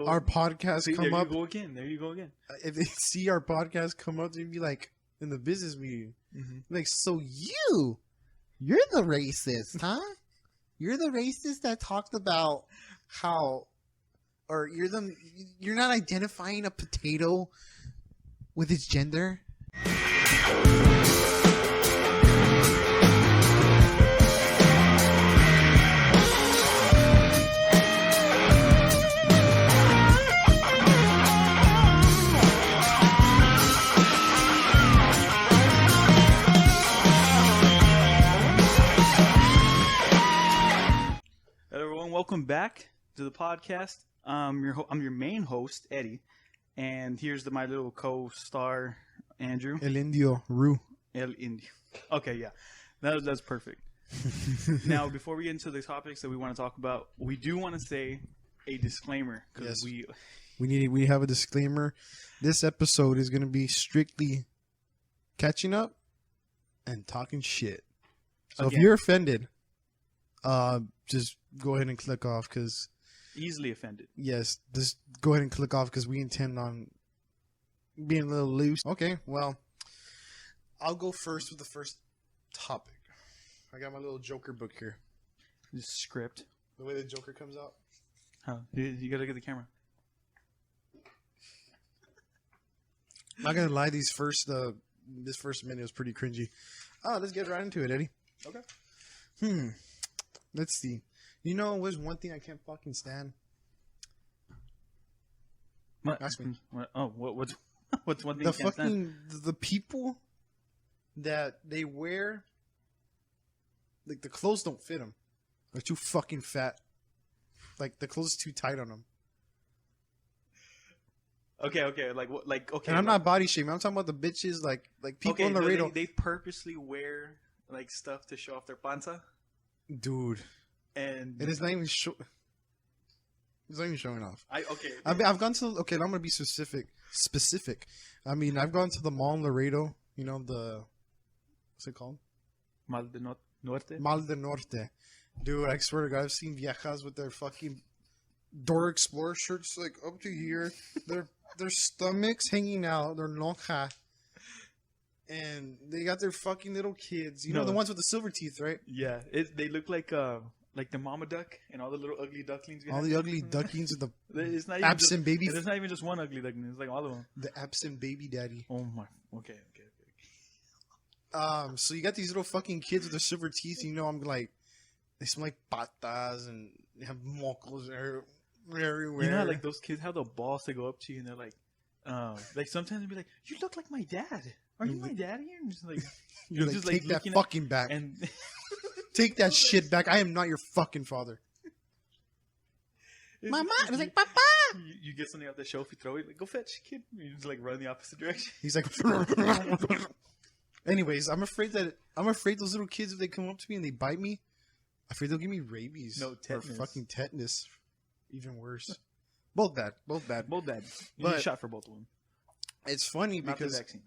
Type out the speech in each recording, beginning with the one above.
our podcast See, come up. There you go again. If they see our podcast come up, they'd be like, in the business meeting, like, so you're the racist, huh? You're the racist that talked about how, or you're not identifying a potato with its gender. Welcome back to the podcast. I'm your main host, Eddie, and here's my little co-star, Andrew. El Indio, Rew. El Indio. Okay, yeah, that's perfect. Now, before we get into the topics that we want to talk about, we do want to say a disclaimer because we have a disclaimer. This episode is going to be strictly catching up and talking shit. So if you're offended, just go ahead and click off because easily offended. Yes, just go ahead and click off because we intend on being a little loose. Okay, well, I'll go first with the first topic. I got my little Joker book here. This script. The way the Joker comes out. Huh? You gotta look at the camera. I'm not gonna lie, this first minute was pretty cringy. Let's get right into it, Eddie. Okay. Let's see. You know, there's one thing I can't fucking stand. What? Ask me. What's one thing the you can't fucking stand? The people that they wear, like the clothes don't fit them. They're too fucking fat. Like the clothes is too tight on them. Okay. Okay. And I'm not body shaming. I'm talking about the bitches, like people on the radio. They purposely wear like stuff to show off their panza. Dude, and it's not even It's not even showing off. I've gone to. Okay, I'm gonna be specific. I mean, I've gone to the mall in Laredo. You know what's it called? Mal del Norte. Mal del Norte. Dude, I swear to God, I've seen viejas with their fucking Dora Explorer shirts like up to here. their stomachs hanging out. Their lonja. And they got their fucking little kids. You know, the ones with the silver teeth, right? Yeah. They look like the mama duck and all the little ugly ducklings. All the ugly ducklings with the it's not absent baby. There's not even just one ugly duckling. It's like all of them. The absent baby daddy. Oh, my. Okay. So you got these little fucking kids with the silver teeth. You know, I'm like, they smell like patas and they have mocos everywhere. You know how, like, those kids have the balls to go up to you and they're like sometimes they'll be like, you look like my dad. Are you my daddy? And just like, you're just take that fucking back. And take that shit back. I am not your fucking father. Mama, I was like, Papa. You get something off the shelf, you throw it, like, go fetch, kid. You just like run the opposite direction. He's like, anyways, I'm afraid those little kids, if they come up to me and they bite me, I'm afraid they'll give me rabies. No, tetanus. Or fucking tetanus. Even worse. Both bad. You need a shot for both of them. It's funny not because the vaccine.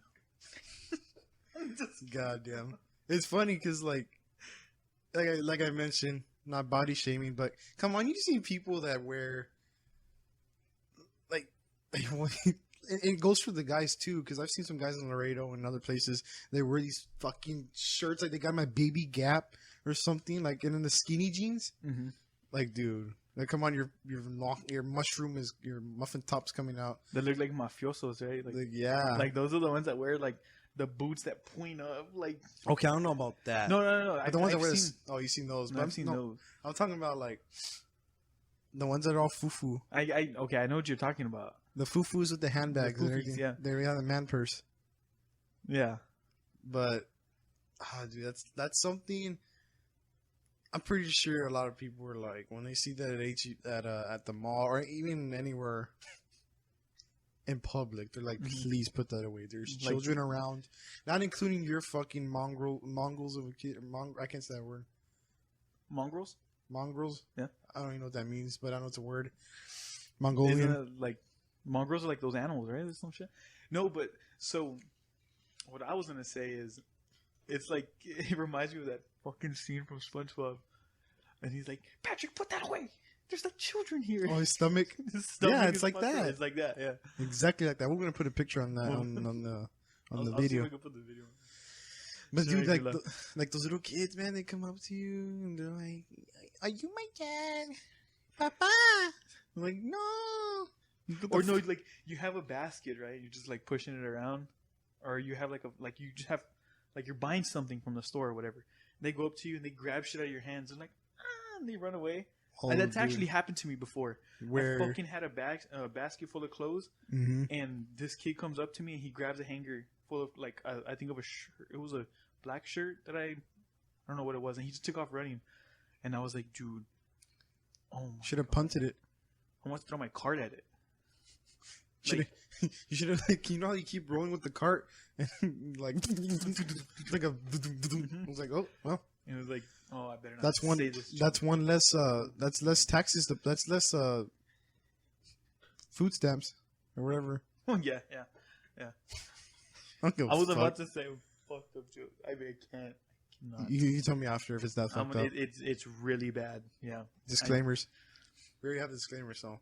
Goddamn. It's funny because like I mentioned, not body shaming, but come on, you see people that wear like it goes for the guys too, because I've seen some guys in Laredo and other places, they wear these fucking shirts like they got my baby Gap or something, like, and in the skinny jeans. Mm-hmm. Like, dude, like, come on, your mushroom is, your muffin top's coming out. They look like mafiosos, right? Like, yeah, like those are the ones that wear like the boots that point up, like. Okay, I don't know about that. No. The ones that wear. You've seen those. No, I've seen those. I'm talking about like the ones that are all fufu. Okay, I know what you're talking about. The fufus with the handbags and everything. Yeah, they have a man purse. Yeah, but dude, that's something. I'm pretty sure a lot of people were like, when they see that at the mall or even anywhere in public, they're like, please put that away. There's children around, not including your fucking Mongols of a kid. I can't say that word. Mongrels. Yeah, I don't even know what that means, but I know it's a word. Mongolian. Isn't it like mongrels are like those animals, right? There's some shit. No, but so what I was gonna say is, it's like it reminds me of that fucking scene from SpongeBob, and he's like, Patrick, put that away. there's like children here. Oh, his stomach. His stomach Yeah, it's is like puckered. that. It's like that. Yeah. Exactly like that. We're gonna put a picture on that on the I'll video. see if I can put the video. But Sure, dude, I like do like those little kids, man, they come up to you and they're like, "Are you my dad, Papa?" I'm like, "No." Or no, like you have a basket, right? You're just like pushing it around, or you have like you just have like you're buying something from the store or whatever. They go up to you and they grab shit out of your hands and like and they run away. Oh, And that's dude. actually happened to me before. Where I fucking had a basket full of clothes, and this kid comes up to me and he grabs a hanger full of like I think of a shirt. It was a black shirt that I don't know what it was, and he just took off running, and I was like, dude, oh, should have punted it. I want to throw my cart at it. You should have like how you keep rolling with the cart and like like a. I was like, oh well. And it was like, oh, I better not. That's one. Say this That's one less. That's less taxes. That's less food stamps or whatever. Oh yeah. I was about to say fucked up joke. I mean, I can't. I cannot. You tell me after if it's that fucked up. It's really bad. Yeah. Disclaimers. We already have the disclaimer, so.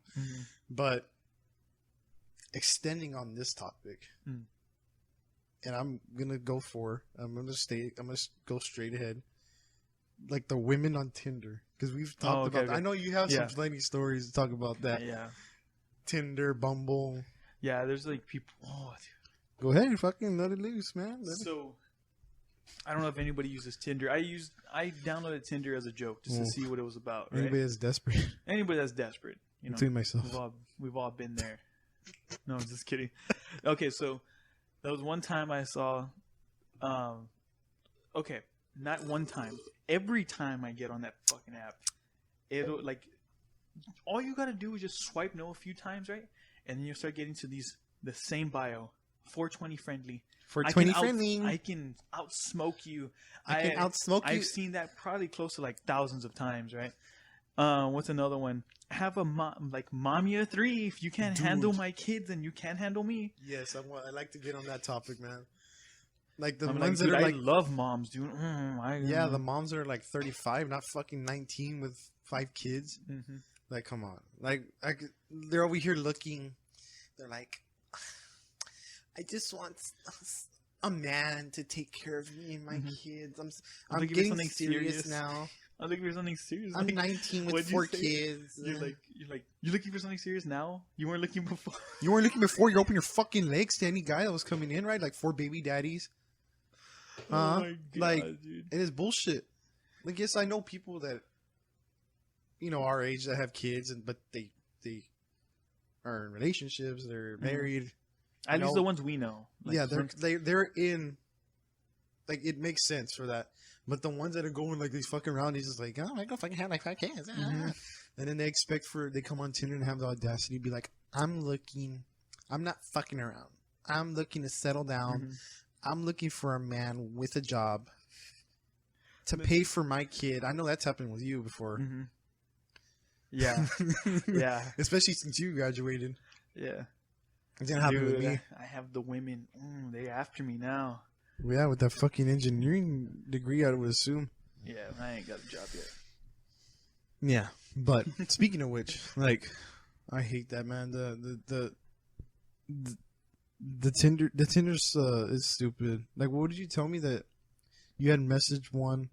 But extending on this topic, and I'm gonna go straight ahead. Like the women on Tinder, because we've talked about. Okay. I know you have some plenty stories to talk about that. Yeah. Tinder, Bumble. Yeah, there's like people. Oh, dude. Go ahead, fucking let it loose, man. I don't know if anybody uses Tinder. I downloaded Tinder as a joke just to see what it was about. Right? Anybody that's desperate. Anybody that's desperate. You know, including myself. We've all been there. No, I'm just kidding. Okay, so that was one time I saw. Okay, not one time. Every time I get on that fucking app, it'll like all you gotta do is just swipe no a few times, right? And then you start getting to the same bio, 420 friendly. 420 friendly. I can outsmoke you. I can outsmoke you. I've seen that probably close to like thousands of times, right? What's another one? Have a mommy of 3. If you can't handle my kids, then you can't handle me. Yes, I like to get on that topic, man. Like the ones that are I love moms, dude. The moms that are like 35, not fucking 19 with 5 kids. Like, come on. Like, they're over here looking. They're like, I just want a man to take care of me and my kids. I'm getting serious now. I'm looking for something serious. I'm 19 with 4 kids. You're looking for something serious now? You weren't looking before. You weren't looking before. You opened your fucking legs to any guy that was coming in, right? Like 4 baby daddies. Oh my God, dude. It is bullshit. Like, yes, I know people that, our age that have kids, but they are in relationships. They're married. At least the ones we know. Like, yeah, they're in. Like, it makes sense for that. But the ones that are going like these fucking around, he's just like, oh, I go fucking have like 5 kids. And then they they come on Tinder and have the audacity to be like, I'm not fucking around. I'm looking to settle down. I'm looking for a man with a job to pay for my kid. I know that's happened with you before. Yeah. Yeah. Especially since you graduated. Yeah. It didn't happen with me. I have the women. They're after me now. Yeah, with that fucking engineering degree, I would assume. Yeah, I ain't got a job yet. Yeah, but speaking of which, like, I hate that, man. The Tinder's is stupid. Like, what did you tell me that you had messaged one?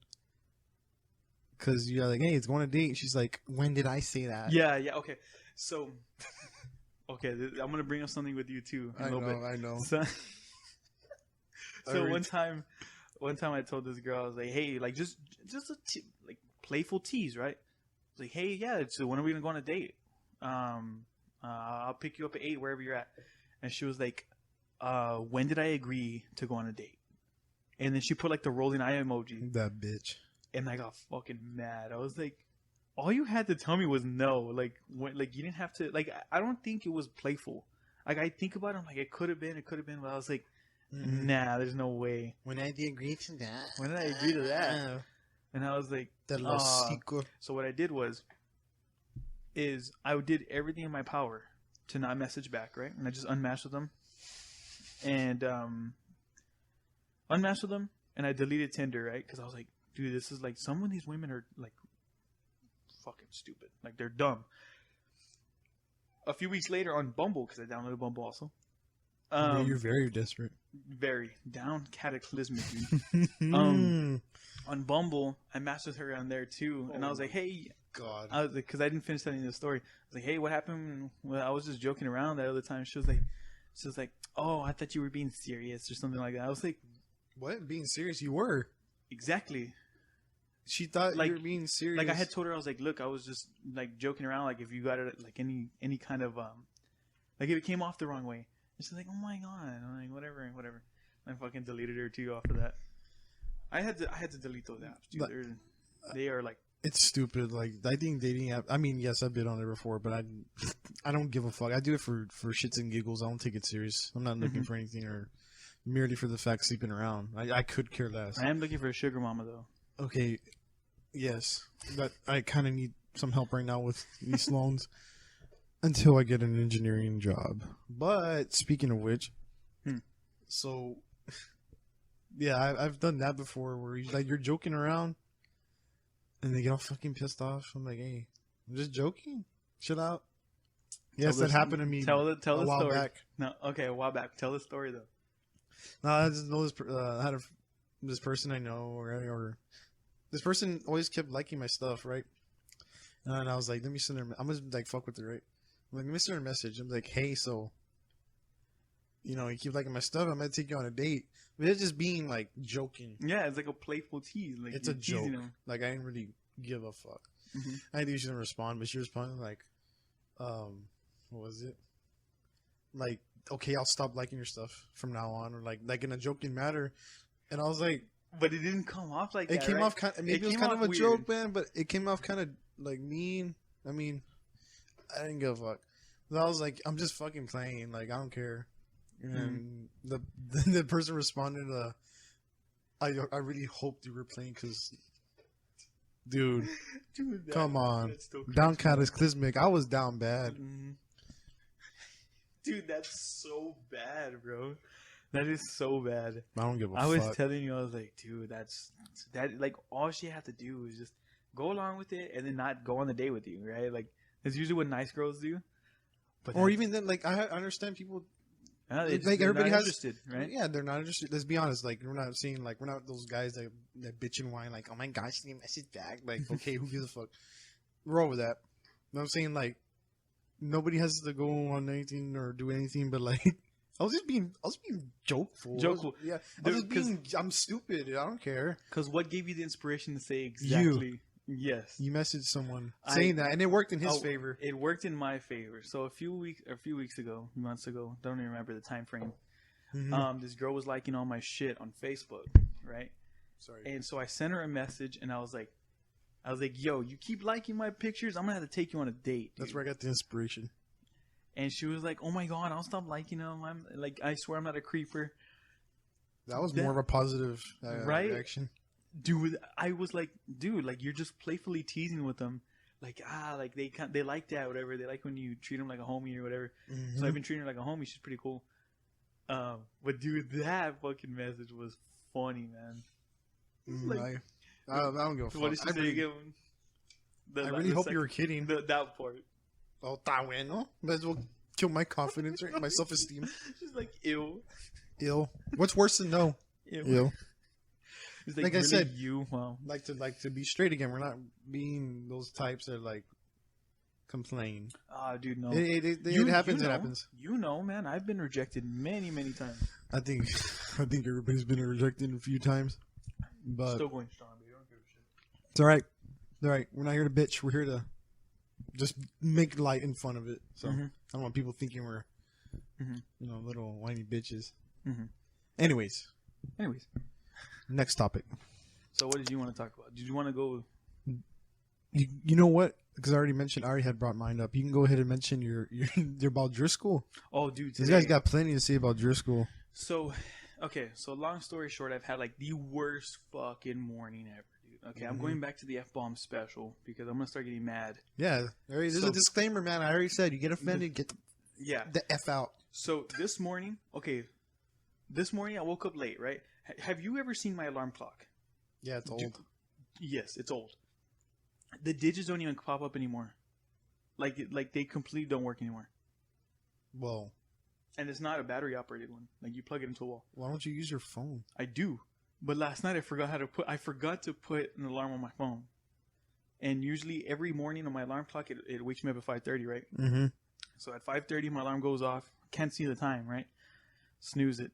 Because you're like, hey, it's going to date. She's like, when did I say that? Yeah, okay. So, okay, I'm gonna bring up something with you too. I know. So one time I told this girl, I was like, hey, like just like playful tease, right? I was like, hey, yeah, so when are we gonna go on a date? I'll pick you up at 8 wherever you're at. And she was like, when did I agree to go on a date? And then she put like the rolling eye emoji. That bitch. And I got fucking mad. I was like, all you had to tell me was no. Like, you didn't have to. Like, I don't think it was playful. Like, I think about it, I'm like, it could have been. But I was like, nah, there's no way. When did I agree to that? When did I agree to that? And I was like, so what I did is I did everything in my power to not message back, right? And I just unmatched with them. And unmatched with them, and I deleted Tinder, right? Because I was like, dude, this is like, some of these women are like fucking stupid. Like, they're dumb. A few weeks later on Bumble, because I downloaded Bumble also. You're very desperate. Very down cataclysmic, dude. On Bumble, I matched with her on there too, and I was like, "Hey, God," I was like, because I didn't finish telling you the story. I was like, "Hey, what happened?" Well, I was just joking around that other time. She was like, "Oh, I thought you were being serious or something like that." I was like, "What? Being serious? You were." Exactly. She thought you were being serious. Like, I had told her, I was like, "Look, I was just like joking around. Like, if you got it, like any kind of like if it came off the wrong way." And she's like, "Oh my god!" I'm like, "Whatever." I fucking deleted her too off of that. I had to delete those apps, dude. They are like, it's stupid. Like, I think dating app. I mean, yes, I've been on it before, but I don't give a fuck. I do it for shits and giggles. I don't take it serious. I'm not looking for anything or merely for the fact sleeping around. I could care less. I am looking for a sugar mama though. Okay, yes, but I kind of need some help right now with these loans until I get an engineering job. But speaking of which, so. Yeah, I've done that before where you're joking around and they get all fucking pissed off. I'm like, hey, I'm just joking. Chill out. Yes, that happened to me a while story. Back. No, okay, a while back. Tell the story, though. No, I just know this person I know, or this person always kept liking my stuff, right? And I was like, let me send her, I'm going to like fuck with her, right? I'm like, let me send her a message. I'm like, hey, so, you keep liking my stuff. I'm going to take you on a date. But it's just being like joking. Yeah, it's like a playful tease. Like, it's a joke. Like, I didn't really give a fuck. I knew she didn't respond, but she responded like, what was it? Like, okay, I'll stop liking your stuff from now on, or like in a joking manner. And I was like, but it didn't come off like it that. Came right? off kind. Maybe it was kind of a weird joke, man. But it came off kind of like mean. I mean, I didn't give a fuck. But I was like, I'm just fucking playing. Like, I don't care. And the person responded, I really hoped you were playing because, dude, come on. Down cataclysmic. I was down bad. Dude, that's so bad, bro. That is so bad. I don't give a fuck. I was telling you, I was like, dude, that like all she had to do was just go along with it and then not go on the date with you, right? Like, that's usually what nice girls do. But or even then, like, I understand people. Like, everybody has interested, right? Yeah, they're not interested. Let's be honest. Like, we're not seeing, like, we're not those guys that bitch and whine. Like, oh my gosh, she didn't message back. Like, okay, who gives a fuck? We're over that. You know what I'm saying? Like, nobody has to go on anything or do anything. But like, I was being jokeful. I'm stupid. I don't care. Because what gave you the inspiration to say exactly? Yes, you messaged someone saying that, and it worked in his favor. It worked in my favor. So a few months ago, don't even remember the time frame. This girl was liking all my shit on Facebook, right? Sorry. And so I sent her a message, and I was like, "Yo, you keep liking my pictures. I'm gonna have to take you on a date." Dude. That's where I got the inspiration. And she was like, "Oh my god, I'll stop liking them. I'm like, I swear I'm not a creeper." That was more of a positive reaction. Dude, I was like, dude, like, you're just playfully teasing with them. Like, like, they like that, whatever. They like when you treat them like a homie or whatever. So I've been treating her like a homie. She's pretty cool. But, dude, that fucking message was funny, man. Like, I don't give a fuck. What did she say again? I really hope you were kidding. That part. Oh, está bueno. Might as well kill my confidence, right? My self-esteem. She's like, ew. Ill. What's worse than no? Ill. Like I said, wow. like to be straight again. We're not being those types that like complain. Dude, no. It happens. It happens. You know, man. I've been rejected many, many times. I think everybody's been rejected a few times, but still going strong. Dude. I don't give a shit. It's all right. All right. We're not here to bitch. We're here to just make light and fun of it. So I don't want people thinking we're little whiny bitches. Anyways. Next topic. So what did you want to talk about? Did you want to go? You know what? Because I already had brought mine up. You can go ahead and mention your about Driscoll. Oh, dude. This guy's got plenty to say about Driscoll. So, okay. So long story short, I've had like the worst fucking morning ever, dude. Okay, I'm going back to the F-bomb special because I'm going to start getting mad. Yeah. There's a disclaimer, man. I already said you get offended, get the F out. So this morning, I woke up late, right? Have you ever seen my alarm clock? Yeah, it's old. Yes, it's old. The digits don't even pop up anymore. Like they completely don't work anymore. Well, and it's not a battery operated one. Like you plug it into a wall. Why don't you use your phone? I do, but last night I forgot to put an alarm on my phone. And usually every morning on my alarm clock, it wakes me up at 5:30, right? Mm-hmm. So at 5:30, my alarm goes off. Can't see the time, right? Snooze it.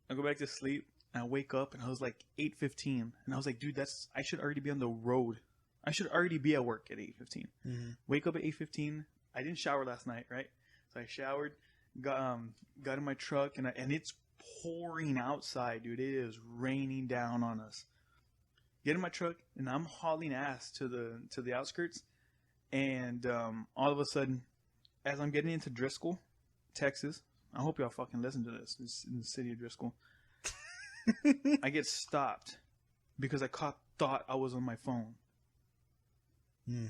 I go back to sleep, and I wake up, and I was like 8:15, and I was like, dude, I should already be on the road. I should already be at work at 8:15. Mm-hmm. Wake up at 8:15. I didn't shower last night, right? So I showered, got in my truck, and it's pouring outside, dude. It is raining down on us. Get in my truck, and I'm hauling ass to the outskirts, and all of a sudden, as I'm getting into Driscoll, Texas, I hope y'all fucking listen to this. It's in the city of Driscoll. I get stopped because I thought I was on my phone.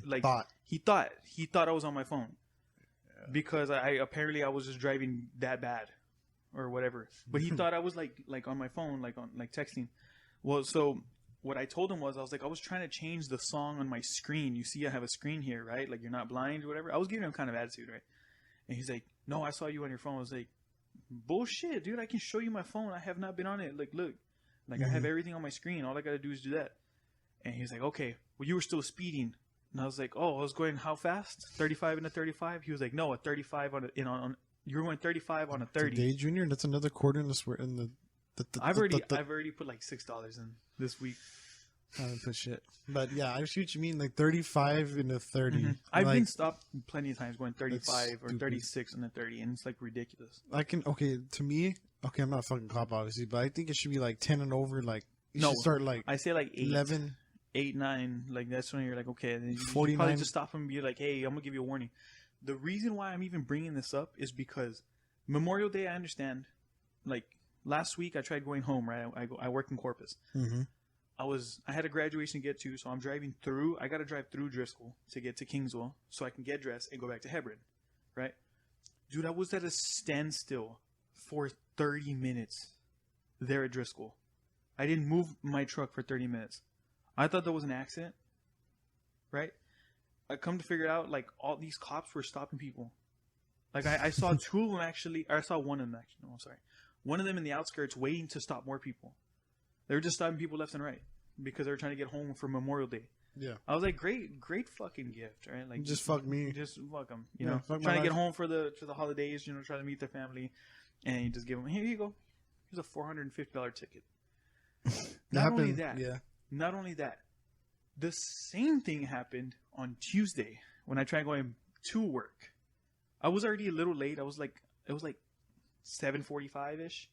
Like he thought I was on my phone because I was just driving that bad or whatever. But he thought I was like on my phone, like texting. Well, so what I told him was, I was like, I was trying to change the song on my screen. You see, I have a screen here, right? Like, you're not blind or whatever. I was giving him kind of attitude, right? And he's like, no, I saw you on your phone. I was like, bullshit, dude. I can show you my phone. I have not been on it. Like, look, like I have everything on my screen. All I got to do is do that. And he's like, okay, well, you were still speeding. And I was like, oh, I was going how fast? 35 and a 35? He was like, no, a 35 you were going 35 on a 30. Today, Junior, that's another quarter in the I've already put like $6 in this week. I haven't put shit. But yeah, I see what you mean. Like 35 and a 30. Mm-hmm. I've been stopped plenty of times going 35 or 36 and a 30, and it's like ridiculous. To me, I'm not a fucking cop, obviously, but I think it should be like 10 and over. Like, you should start like, I say like 8, 11, 8, 9. Like, that's when you're like, okay. And you 49. probably just stop them and be like, hey, I'm going to give you a warning. The reason why I'm even bringing this up is because Memorial Day, I understand. Like, last week I tried going home, right? I work in Corpus. Mm-hmm. I had a graduation to get to, so I'm driving through. I got to drive through Driscoll to get to Kingsville so I can get dressed and go back to Hebron, right? Dude, I was at a standstill for 30 minutes there at Driscoll. I didn't move my truck for 30 minutes. I thought that was an accident, right? I come to figure out, like, all these cops were stopping people. Like, I saw two of them actually, or I saw one of them actually. No, I'm sorry. One of them in the outskirts waiting to stop more people. They were just stopping people left and right because they were trying to get home for Memorial Day. Yeah. I was like, great fucking gift, right? Like, just fuck me. Just fuck them, you know? Trying to get home for the holidays, trying to meet their family. And you just give them, here you go. Here's a $450 ticket. Not only that, the same thing happened on Tuesday when I tried going to work. I was already a little late. It was like 7:45-ish.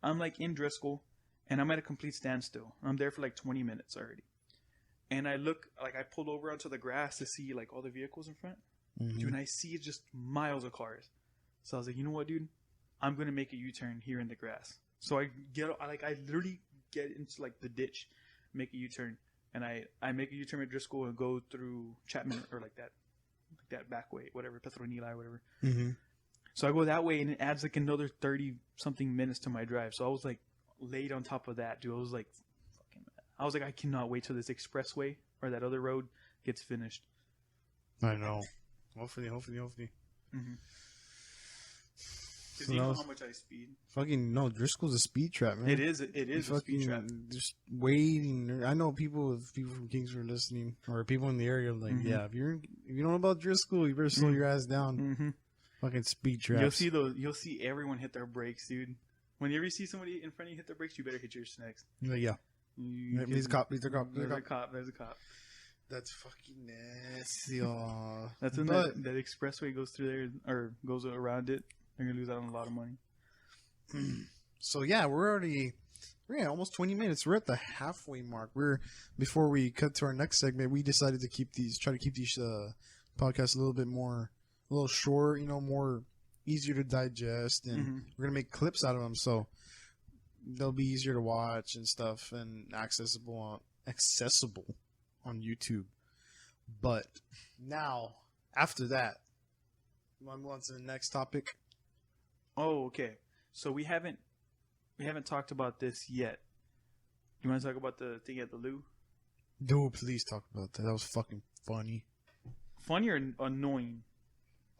I'm like in Driscoll, and I'm at a complete standstill. I'm there for like 20 minutes already. And I look, like I pulled over onto the grass to see like all the vehicles in front. Mm-hmm. Dude, and I see just miles of cars. So I was like, you know what, dude? I'm going to make a U-turn here in the grass. So I literally get into like the ditch, make a U-turn. And I make a U-turn at Driscoll and go through Chapman or like that back way, whatever, Petronila or whatever. Mm-hmm. So I go that way, and it adds like another 30-something minutes to my drive. So I was like laid on top of that, dude. I was like, I cannot wait till this expressway or that other road gets finished. I know. Hopefully. Mm-hmm. Because you know how much I speed. Fucking no, Driscoll's a speed trap, man. It is a speed trap. Just waiting. I know people from Kingsford listening, or people in the area, like, yeah, if you don't know about Driscoll, you better slow your ass down. Mm-hmm. Fucking speed traps. You'll see everyone hit their brakes, dude. Whenever you see somebody in front of you hit their brakes, you better hit yours next. Yeah. There's a cop. There's a cop. There's a cop. That's fucking nasty. That's when that expressway goes through there or goes around it. They're gonna lose out on a lot of money. So yeah, we're at almost 20 minutes. We're at the halfway mark. Before we cut to our next segment, we decided to try to keep these podcasts a little short, more easier to digest, and we're gonna make clips out of them, so they'll be easier to watch and stuff, and accessible on YouTube. But now, after that, you want to move on to the next topic? Oh, okay. So we haven't talked about this yet. You want to talk about the thing at the Lou? Dude, please talk about that. That was fucking funny. Funny or annoying?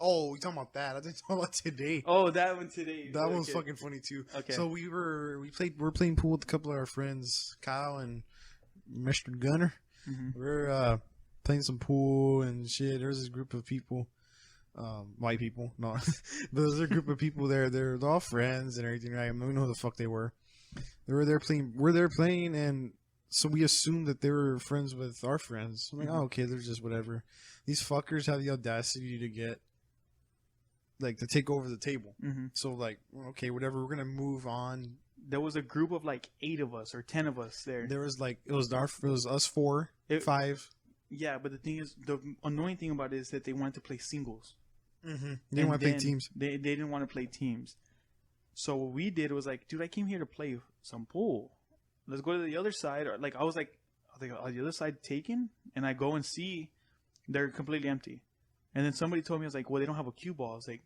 Oh, you talking about that? I didn't talk about today. Oh, that one today. That one was fucking funny too. Okay. So we're playing pool with a couple of our friends, Kyle and Mr. Gunner. Mm-hmm. We're playing some pool and shit. There's this group of people, white people, no, but there's a group of people there. They're all friends and everything, right? I mean, we know who the fuck they were. They were there playing. We're there playing, and so we assumed that they were friends with our friends. I'm like, oh, okay, they're just whatever. These fuckers have the audacity to get. Like, to take over the table. Mm-hmm. So, like, okay, whatever, we're going to move on. There was a group of, like, 8 of us or 10 of us there. There was, like, it was us 4, 5. Yeah, but the thing is, the annoying thing about it is that they wanted to play singles. Mm-hmm. They didn't want to play teams. They didn't want to play teams. So what we did was, like, dude, I came here to play some pool. Let's go to the other side. Or, like, I was like, are the other side taken? And I go and see they're completely empty. And then somebody told me, I was like, well, they don't have a cue ball. I was like,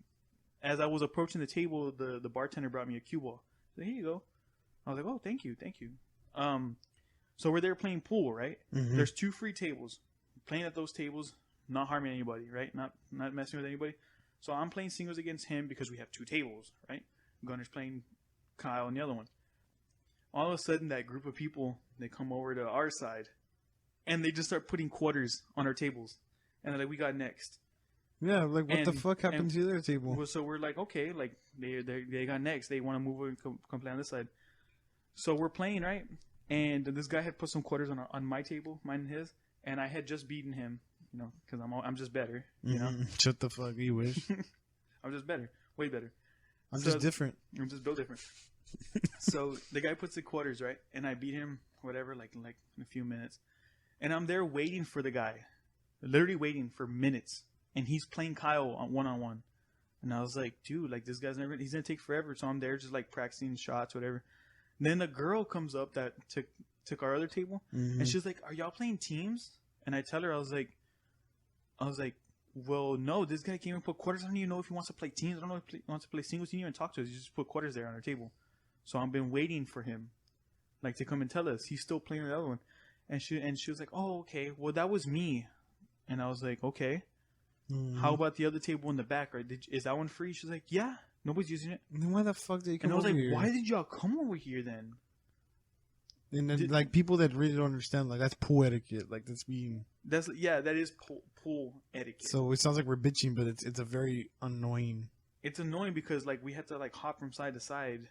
as I was approaching the table, the bartender brought me a cue ball. So here you go. I was like, oh, thank you. So we're there playing pool, right? Mm-hmm. There's 2 free tables. Playing at those tables, not harming anybody, right? Not messing with anybody. So I'm playing singles against him because we have 2 tables, right? Gunner's playing Kyle and the other one. All of a sudden, that group of people, they come over to our side, and they just start putting quarters on our tables. And they're like, we got next. Yeah, like, what the fuck happened to their table? So we're like, okay, like, they got next. They want to move over and come play on this side. So we're playing, right? And this guy had put some quarters on my table, mine and his, and I had just beaten him, you know, because I'm just better, you know? Shut the fuck, you wish. I'm just better. Way better. I'm just different. I'm just built different. So the guy puts the quarters, right? And I beat him, whatever, like in a few minutes. And I'm there waiting for the guy. Literally waiting for minutes. And he's playing Kyle on one-on-one. And I was like, dude, like, this guy's he's going to take forever. So I'm there just, like, practicing shots, whatever. And then a girl comes up that took our other table. Mm-hmm. And she's like, are y'all playing teams? And I tell her, I was like, well, no, this guy came and put quarters. I don't even know if he wants to play teams. I don't know if he wants to play singles. He didn't even talk to us. He just put quarters there on our table. So I've been waiting for him, like, to come and tell us. He's still playing the other one. And she was like, oh, okay. Well, that was me. And I was like, okay. Mm-hmm. How about the other table in the back? Right? Is that one free? She's like, yeah, nobody's using it. Then why the fuck did you come over here? And I was like, why did y'all come over here then? And then, like, people that really don't understand, like, that's pool etiquette. Like, that is pool etiquette. So it sounds like we're bitching, but it's a very annoying. It's annoying because, like, we had to, like, hop from side to side.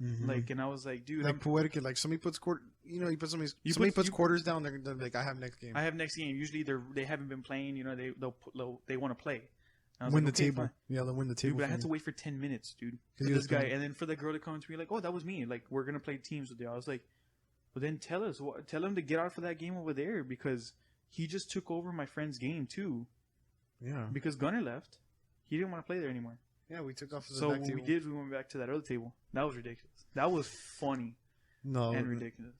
Mm-hmm. Like, and I was like, dude, like, pool etiquette. Like, somebody puts somebody puts quarters down. They're like, I have next game. I have next game. Usually they haven't been playing. You know, they want to play. Win the table. Fine. Yeah, they'll win the table. Dude, but I had to wait for 10 minutes, dude. For this guy, and then for the girl to come to me like, oh, that was me. Like, we're gonna play teams with you. I was like, well, then tell him to get out for that game over there because he just took over my friend's game too. Yeah. Because Gunner left, he didn't want to play there anymore. Yeah, we took off. So what we did, we went back to that other table. That was ridiculous. That was funny. No, and ridiculous.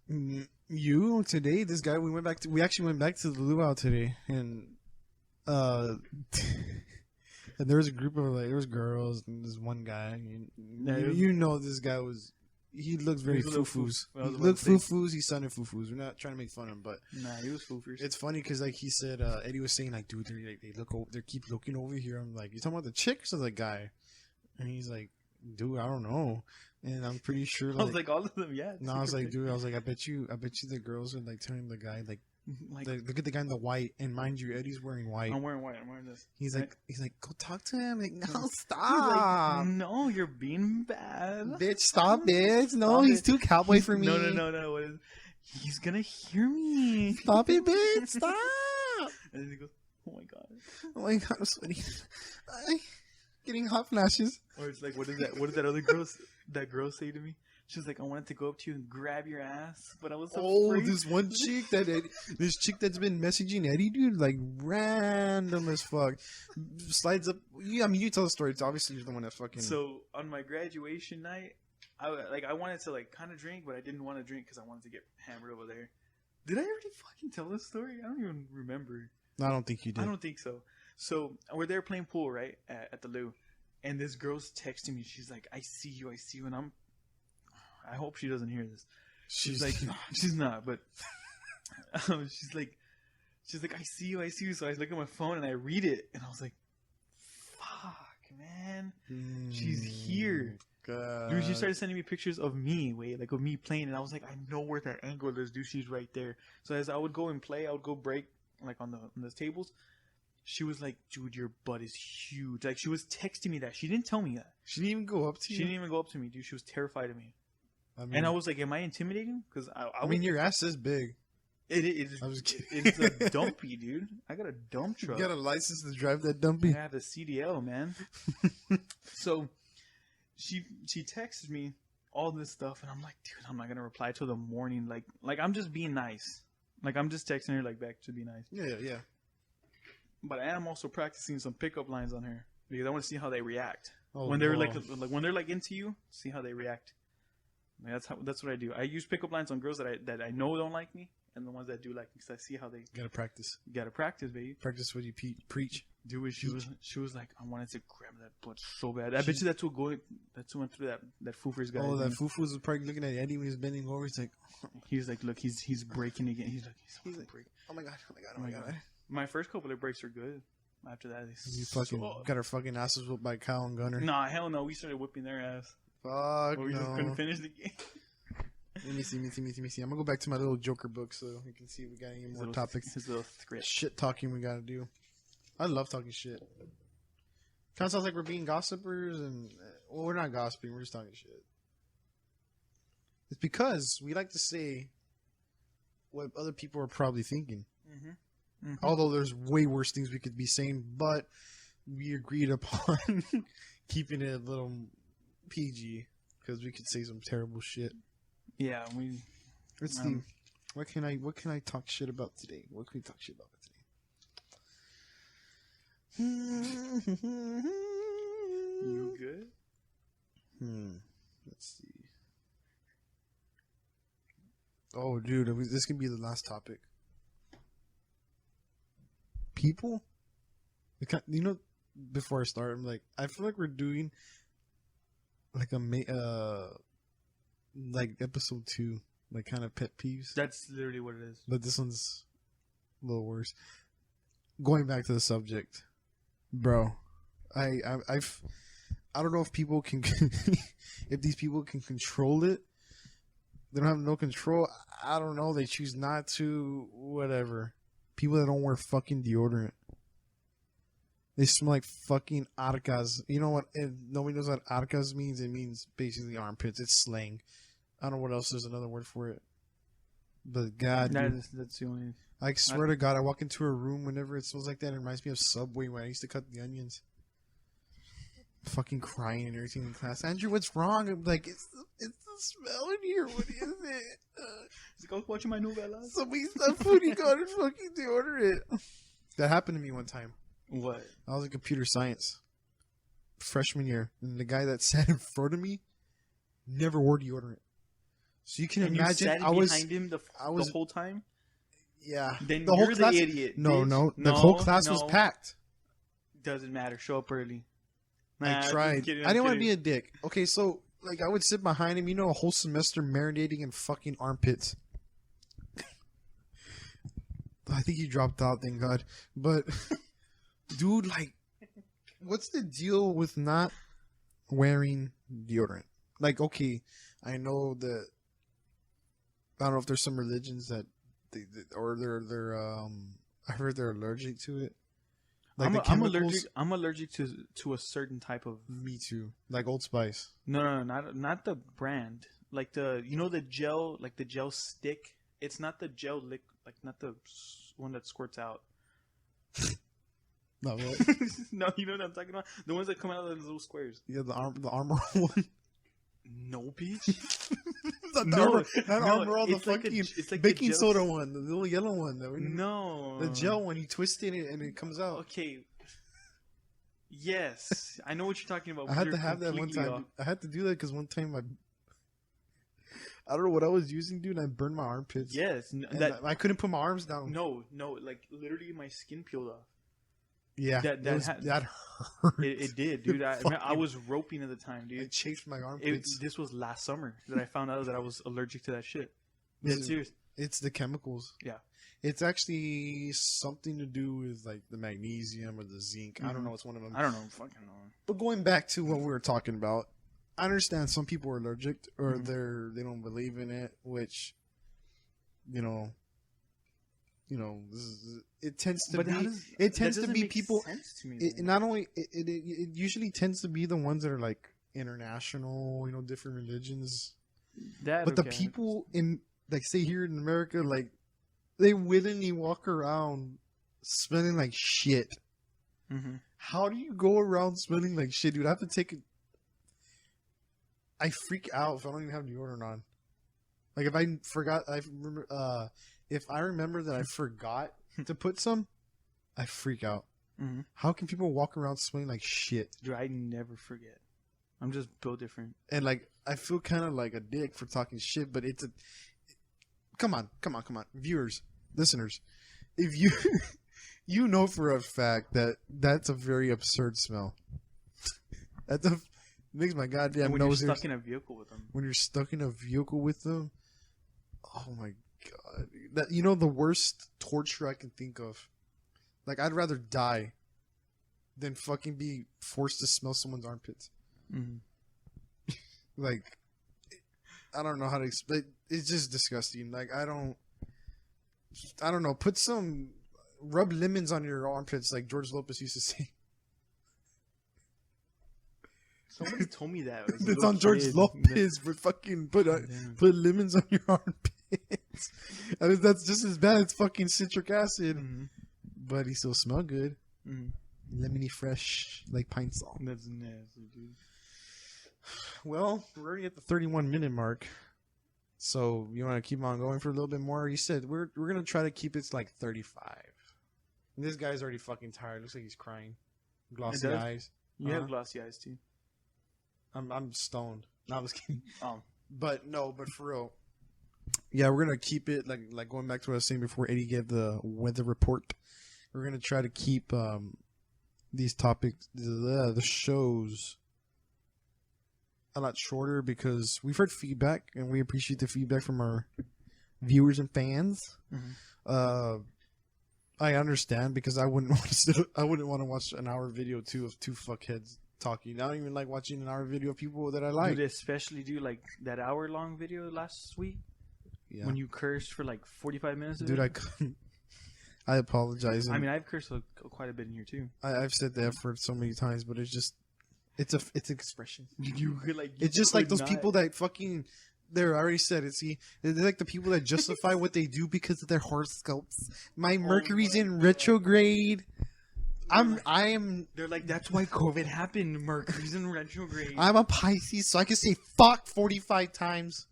You today, this guy, we actually went back to the luau today, and and there was a group of there was girls and this one guy. You know, this guy he looks very foo-foos. He looked foo-foos. He sounded foo-foos. We're not trying to make fun of him, but he was foo-foos. It's funny because, like, he said, Eddie was saying, like, dude, they keep looking over here. I'm like, you talking about the chicks or the guy? And he's like, dude, I don't know. And I'm pretty sure. Like, I was like, all of them, yeah. No, I was like, dude, I bet you the girls are like telling the guy, like look at the guy in the white, and mind you, Eddie's wearing white. I'm wearing white. I'm wearing this. He's like, go talk to him. Like, no, stop. Like, no, you're being bad. Bitch, stop, bitch. No, he's too cowboy for me. No. What is? He's gonna hear me. Stop it, bitch. Stop. And then he goes, oh my god, I'm sweating. Getting hot flashes. Or it's like, what is that other girl say to me? She's like, I wanted to go up to you and grab your ass, but I was afraid. This one chick this chick that's been messaging Eddie, dude, like, random as fuck. Slides up. Yeah, I mean, you tell the story. It's obviously you're the one that fucking. So on my graduation night, I wanted to, like, kind of drink, but I didn't want to drink because I wanted to get hammered over there. Did I already fucking tell this story? I don't even remember. I don't think you did. I don't think so. So we're there playing pool, right, at the loo, and this girl's texting me. She's like, I see you, and I hope she doesn't hear this. She's like, she's not, but she's like, I see you. So I look at my phone and I read it, and I was like, fuck, man, she's here. God. Dude, she started sending me pictures of me, like of me playing, and I was like, I know where that angle is, dude. She's right there. So as I would go and play, I would go break like on the tables. She was like, dude, your butt is huge. Like, she was texting me that. She didn't tell me that. She didn't even go up to you? She didn't even go up to me, dude. She was terrified of me. I mean, and I was like, am I intimidating? Because I mean, your ass is big. It is. I was kidding. It's a dumpy, dude. I got a dump truck. You got a license to drive that dumpy? I have a CDL, man. So she texted me all this stuff, and I'm like, dude, I'm not gonna reply till the morning. Like I'm just being nice. Like, I'm just texting her like back to be nice. Yeah. But I am also practicing some pickup lines on her because I want to see how they react when they're like when they're like into you. See how they react. Like, that's what I do. I use pickup lines on girls that I know don't like me, and the ones that do like me, because I see how they. Gotta practice. You gotta practice, baby. Practice what you preach. Dude, she was like, I wanted to grab that butt so bad. I bet you that's who went through that Foofer's guy. Oh, that Fufu was probably looking at Eddie when he was bending over. He's like, he was like, look, he's breaking again. He's like, breaking. Oh my god. My first couple of breaks are good. After that, you fucking got our fucking asses whooped by Kyle and Gunner. Nah, hell no. We started whipping their ass. Fuck we no. just couldn't finish the game. Let me see. I'm gonna go back to my little Joker book so you can see if we got any more topics. His little script. Shit talking we gotta do. I love talking shit. Kind of sounds like we're being gossipers, and well, we're not gossiping. We're just talking shit. It's because we like to say what other people are probably thinking. Mm-hmm. Although there's way worse things we could be saying, but we agreed upon keeping it a little PG because we could say some terrible shit. Yeah, Let's see. What can I talk shit about today? What can we talk shit about today? You good? Let's see. Oh, dude, this can be the last topic. People, you know, before I start, I'm like, I feel like we're doing like like episode 2, like kind of pet peeves. That's literally what it is. But this one's a little worse. Going back to the subject, bro, I don't know if people can, if these people can control it. They don't have no control. I don't know. They choose not to. Whatever. People that don't wear fucking deodorant. They smell like fucking arcas. You know what? If nobody knows what arcas means. It means basically armpits. It's slang. I don't know what else. There's another word for it. But God, that's the only. I swear to God, I walk into a room whenever it smells like that. It reminds me of Subway when I used to cut the onions. Fucking crying and everything in class. Andrew, what's wrong? I'm like, it's the smell in here. What is it? He's like, I was watching my novela. Somebody stop putting on and fucking deodorant. That happened to me one time. What? I was in computer science, freshman year, and the guy that sat in front of me never wore deodorant. So you can imagine I was behind him the whole time. Yeah. Then the whole you're class, the idiot. No. The whole class was packed. Doesn't matter. Show up early. Nah, I tried. I didn't want to be a dick. Okay, so like I would sit behind him, a whole semester marinating in fucking armpits. I think he dropped out, thank God. But dude, like, what's the deal with not wearing deodorant? Like, okay, I know that I don't know if there's some religions that they're I heard they're allergic to it. Like I'm allergic to a certain type of. Me too. Like Old Spice. No, not the brand. Like the gel, like the gel stick. It's not the gel like not the one that squirts out. Not what? No, you know what I'm talking about? The ones that come out of those little squares. Yeah, the Armor one. No, bitch. Armor all the fucking like baking soda one, the little yellow one. No, the gel one. You twist it and it comes out. Okay. Yes, I know what you're talking about. I had to have that one time. I had to do that because one time I don't know what I was using, dude. I burned my armpits. Yes, I couldn't put my arms down. No, like literally my skin peeled off. Yeah, that hurt. It did, dude. I was roping at the time, dude. I chafed my armpits. This was last summer that I found out that I was allergic to that shit. That's serious. It's the chemicals. Yeah. It's actually something to do with like the magnesium or the zinc. I don't know. It's one of them. I don't know. Fucking know. But going back to what we were talking about, I understand some people are allergic or they don't believe in it, which, it tends to be people. Sense to me, Not only it usually tends to be the ones that are like international, different religions. But the people in like say here in America, like they willingly walk around smelling like shit. Mm-hmm. How do you go around smelling like shit, dude? I have to take it. I freak out if I don't even have deodorant on. Like if I forgot, if I remember that I forgot to put some, I freak out. Mm-hmm. How can people walk around smelling like shit? Dude, I never forget. I'm just built different. And like, I feel kind of like a dick for talking shit, but it's a. Come on, viewers, listeners, if you you know for a fact that that's a very absurd smell. Makes my goddamn when nose. When you're stuck in a vehicle with them. When you're stuck in a vehicle with them, oh my god, that the worst torture I can think of. Like I'd rather die than fucking be forced to smell someone's armpits. Mm-hmm. Like, I don't know how to explain. It's just disgusting. Like I don't know. Rub lemons on your armpits, like George Lopez used to say. Somebody told me that. It's on George Lopez, but fucking put lemons on your armpits. I mean, that's just as bad as fucking citric acid. Mm-hmm. But he still smell good. Mm-hmm. Lemony fresh, like pine salt. That's nasty, dude. Well, we're already at the 31-minute mark. So, you want to keep on going for a little bit more? You said we're going to try to keep it to like 35. And this guy's already fucking tired. Looks like he's crying. Glossy eyes. You have glossy eyes, too. I'm stoned. No, I was kidding. But for real. Yeah, we're gonna keep it like going back to what I was saying before Eddie gave the weather report. We're gonna try to keep these topics, the shows, a lot shorter because we've heard feedback and we appreciate the feedback from our viewers and fans. Mm-hmm. I understand because I wouldn't want to watch an hour video of two fuckheads talking. I don't even like watching an hour video of people that I like. Dude, especially like that hour-long video last week when you cursed for like 45 minutes. Dude, I couldn't. I apologize. I mean, I've cursed quite a bit in here too. I've said the F word so many times, but it's just it's an expression. It's just like those people that fucking. There, I already said it. See, they're like the people that justify what they do because of their horoscopes. My Mercury's in retrograde. I am. They're like, that's why COVID happened. Mercury's in retrograde. I'm a Pisces, so I can say fuck 45 times.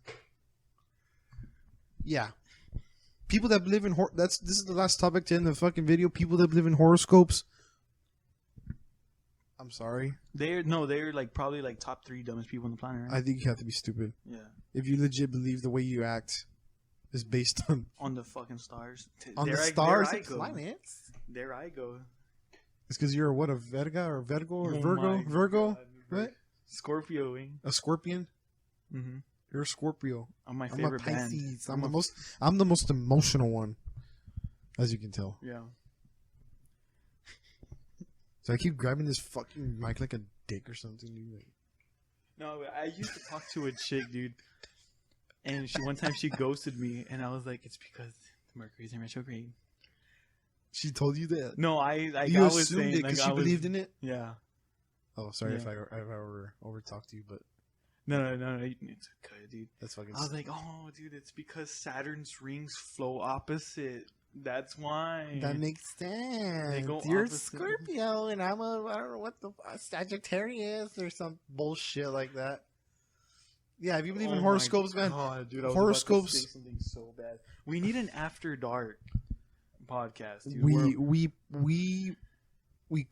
Yeah. People that believe in this is the last topic to end the fucking video. People that believe in horoscopes. I'm sorry. They're like probably like top 3 dumbest people on the planet. Right? I think you have to be stupid. Yeah. If you legit believe the way you act is based on the fucking stars. The stars and planets. There I go. It's because you're a Virgo or Virgo? God, what? Scorpio. A scorpion? Mm-hmm. You're a Scorpio. I'm my favorite Pisces. band. I'm the most emotional one, as you can tell. Yeah. So I keep grabbing this fucking mic like a dick or something, dude. No, I used to talk to a chick, dude, and one time she ghosted me, and I was like, it's because Mercury's in retrograde. She told you that? No, I was assumed saying it because she believed in it? Yeah. Oh, sorry if I over talked to you, but no, it's good, dude. That's fucking. I was like, oh, dude, it's because Saturn's rings flow opposite. That's why. That makes sense. They go You're opposite. Scorpio, and I'm I don't know what the Sagittarius or some bullshit like that. Yeah, if you believe in horoscopes, man. God, dude, horoscopes. I was about to say something so bad. We need an after dark podcast, dude. We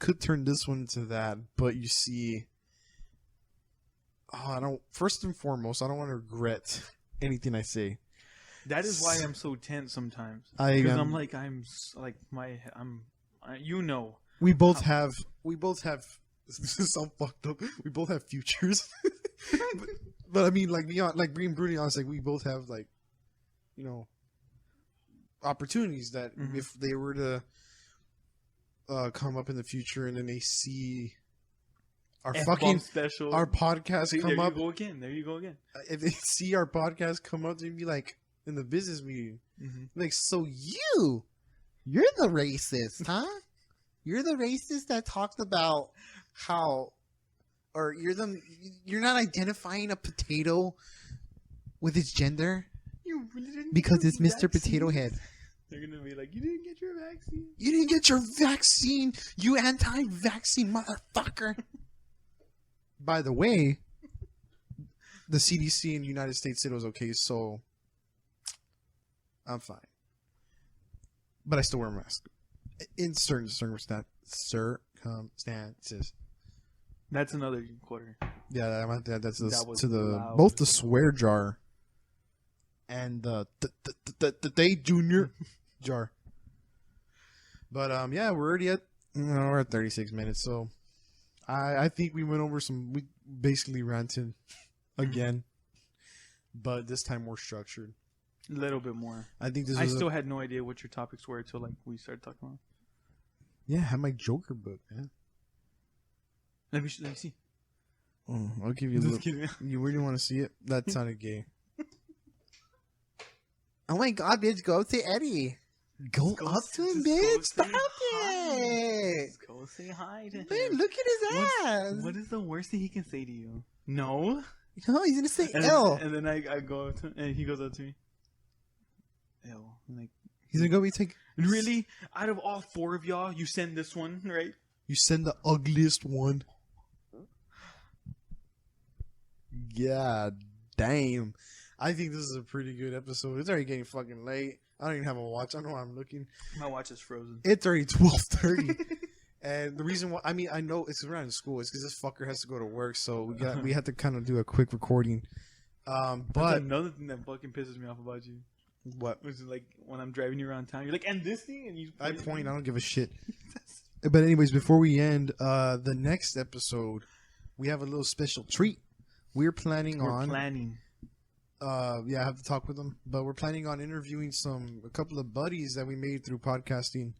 could turn this one into that, but you see, first and foremost, I don't want to regret anything I say. That is why I'm so tense sometimes. Because We both have. This is so fucked up. We both have futures, but I mean, like being brutally honest, like we both have opportunities that Mhm. if they were to come up in the future and then they see our F-bomb fucking special. our podcast See, come up, There you go again. if they see our podcast come up, they'd be like in the business meeting, Mm-hmm. like, so you're the racist, huh? You're the racist that talks about how, or you're not identifying a potato with its gender You really didn't because get it's your Mr. Potato vaccine? Head. They're gonna be like, you didn't get your vaccine. You didn't get your vaccine, you anti-vaccine motherfucker. By the way, the CDC in the United States said it was okay, so I'm fine. But I still wear a mask in certain circumstances. That's another quarter. Yeah, that's That was to the loud. both the swear jar and the day junior jar. But yeah, we're already at we're at 36 minutes, so I think we went over we basically ranted again, but this time more structured. A little bit more. I think this I was still had no idea what your topics were until like we started talking about. yeah, I have my Joker book, man. Let me see. Oh, I'll give you a Just look. kidding. You really want to see it? That sounded gay. Oh my god, bitch, go to Eddie. Go Go up to him, just go bitch. say Stop hi. it. Just go say hi to him. Man, look at his ass. What is the worst thing he can say to you? No. No, he's gonna say And L. then, and then I go up to, and he goes up to me. L. I'm like, He's gonna go be take. really? Out of all four of y'all, you send this one, right? You send the ugliest one. God damn. I think this is a pretty good episode. It's already getting fucking late. I don't even have a watch. I don't know why I'm looking. My watch is frozen. It's already 12:30. And the reason why, I mean, I know it's around school. It's because this fucker has to go to work, so we had to kind of do a quick recording. That's But another thing that fucking pisses me off about you. what? Which is like when I'm driving you around town, you're like, and this thing, and you. I point. I don't give a shit. But anyways, before we end, the next episode, we have a little special treat. We're planning. Yeah, I have to talk with them, but we're planning on interviewing a couple of buddies that we made through podcasting.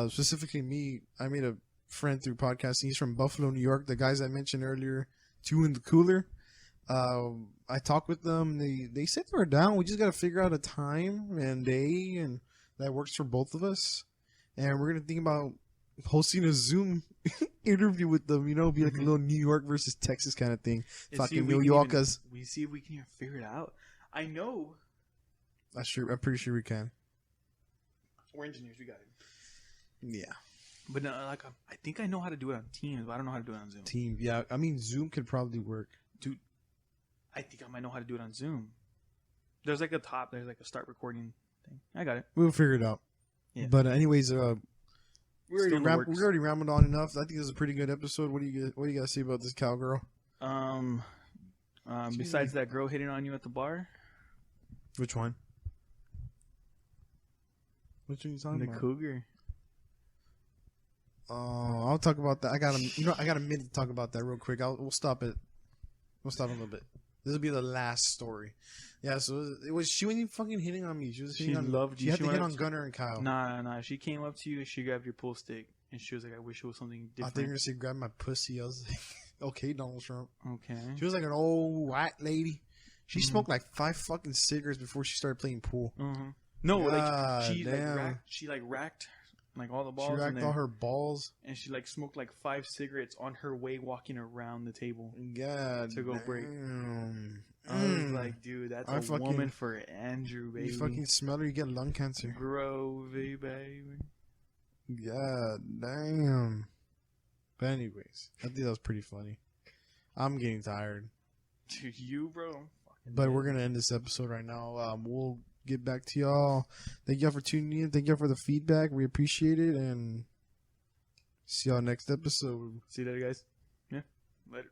Specifically me, I made a friend through podcasting. He's from Buffalo, New York. The guys I mentioned earlier, Two in the Cooler. I talked with them. They said they were down. We just got to figure out a time and day and that works for both of us. And we're going to think about hosting a Zoom interview with them, be like a little New York versus Texas kind of thing. Fucking New Yorkers. We see if we can even figure it out. I know. I'm pretty sure we can. We're engineers. We got it. Yeah. But no, like I think I know how to do it on Teams, but I don't know how to do it on Zoom. Team. Yeah. I mean, Zoom could probably work. Dude, I think I might know how to do it on Zoom. There's like a start recording thing. I got it. We'll figure it out. Yeah. But anyways, we We're already rambled on enough. I think this is a pretty good episode. What do you guys say about this cowgirl? Besides that girl hitting on you at the bar, Which one? Which one are you talking the about? cougar. I'll talk about that. I got a minute to talk about that real quick. We'll stop it. We'll stop in a little bit. This will be the last story. Yeah, so she wasn't fucking hitting on me. She was hitting on loved you. She had She to hit wanted on Gunner and Kyle. Nah. She came up to you and she grabbed your pool stick and she was like, "I wish it was something I different." think she grab my pussy. I was like, okay, Donald Trump. Okay. She was like an old white lady. She smoked like 5 fucking cigarettes before she started playing pool. Mm-hmm. No, God like damn. she racked like all the balls. She in racked there, all her balls. and she like smoked like 5 cigarettes on her way walking around the table. God, To go break. damn. I was like, dude, that's I fucking- woman for Andrew, baby. You fucking smell her, you get lung cancer. Grovy, baby. God damn. But anyways, I think that was pretty funny. I'm getting tired. Dude, you, bro. I'm fucking But dead. we're gonna end this episode right now. We'll get back to y'all. Thank y'all for tuning in. Thank y'all for the feedback. We appreciate it, and see y'all next episode. See you later, guys. Yeah, later.